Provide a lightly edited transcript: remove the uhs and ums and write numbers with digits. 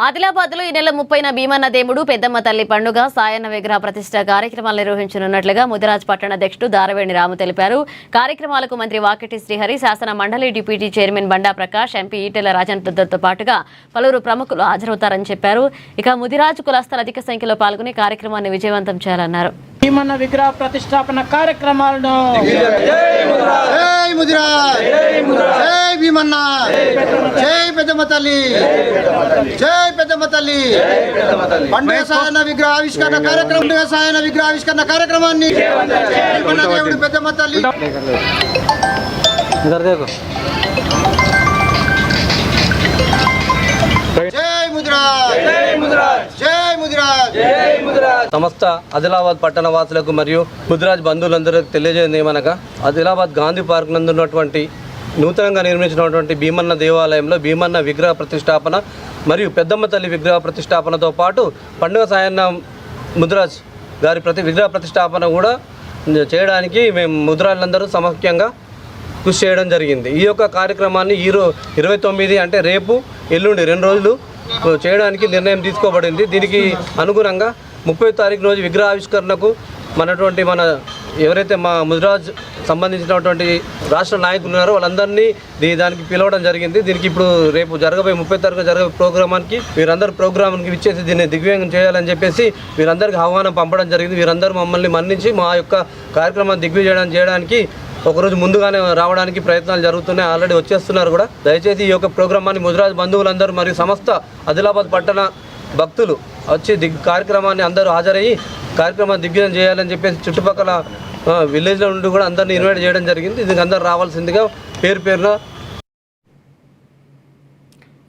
ఆదిలాబాద్లో ఈ నెల 30న భీమన్న దేవుడు పెద్దమ్మ తల్లి పండుగ సాయన్న విగ్రహ ప్రతిష్ట కార్యక్రమాలు నిర్వహించనున్నట్లుగా ముదిరాజ్ పట్టణ అధ్యక్షుడు దారవేణి రాము తెలిపారు. కార్యక్రమాలకు మంత్రి వాకిటి శ్రీహరి, శాసన మండలి డిప్యూటీ చైర్మన్ బండా ప్రకాష్, ఎంపీ ఈటెల రాజేంద్రతో పాటుగా పలువురు ప్రముఖులు హాజరవుతారని చెప్పారు. ఇక ముదిరాజ్ కులస్తులు అధిక సంఖ్యలో పాల్గొని కార్యక్రమాన్ని విజయవంతం చేయాలన్నారు. భీమన్న విగ్రహ ప్రతిష్టాపన కార్యక్రమాలను పండుగ సాయన విగ్రహ ఆవిష్కరణ కార్యక్రమాన్ని దేవుడు పెద్దమ్మ తల్లి సమస్త ఆదిలాబాద్ పట్టణ వాసులకు మరియు ముదిరాజ్ బంధువులందరికీ తెలియజేయడం ఏమనగా, ఆదిలాబాద్ గాంధీ పార్క్ నందు ఉన్నటువంటి నూతనంగా నిర్మించినటువంటి భీమన్న దేవాలయంలో భీమన్న విగ్రహ ప్రతిష్టాపన మరియు పెద్దమ్మ తల్లి విగ్రహ ప్రతిష్టాపనతో పాటు పండుగ సాయన్న ముదిరాజ్ గారి విగ్రహ ప్రతిష్టాపన కూడా చేయడానికి మేము ముదిరాజులందరూ సమైక్యంగా కృషి చేయడం జరిగింది. ఈ యొక్క కార్యక్రమాన్ని 29 అంటే రేపు ఎల్లుండి 2 రోజులు చేయడానికి నిర్ణయం తీసుకోబడింది. దీనికి అనుగుణంగా 30వ తారీఖు రోజు విగ్రహావిష్కరణకు మన ఎవరైతే మా ముదిరాజ్ సంబంధించినటువంటి రాష్ట్ర నాయకులు ఉన్నారో వాళ్ళందరినీ దానికి పిలవడం జరిగింది. దీనికి ఇప్పుడు రేపు 30వ తారీఖు జరగబోయే ప్రోగ్రామానికి వీరందరూ ప్రోగ్రామ్కి ఇచ్చేసి దీన్ని దిగ్విజయం చేయాలని చెప్పేసి వీరందరికీ ఆహ్వానం పంపడం జరిగింది. వీరందరూ మమ్మల్ని మన్నించి మా యొక్క కార్యక్రమాన్ని దిగ్విజయం చేయడానికి ఒకరోజు ముందుగానే రావడానికి ప్రయత్నాలు జరుగుతున్నాయి. ఆల్రెడీ వచ్చేస్తున్నారు కూడా. దయచేసి ఈ యొక్క ప్రోగ్రామాన్ని ముదిరాజ్ బంధువులందరూ మరియు సమస్త ఆదిలాబాద్ పట్టణ భక్తులు వచ్చి కార్యక్రమాన్ని అందరూ హాజరయ్యి కార్యక్రమాన్ని దిగ్విజయం చేయాలని చెప్పేసి చుట్టుపక్కల విలేజ్ల నుండి కూడా అందరినీ ఇన్వైట్ చేయడం జరిగింది. దీనికి అందరూ రావాల్సిందిగా పేరు పేరున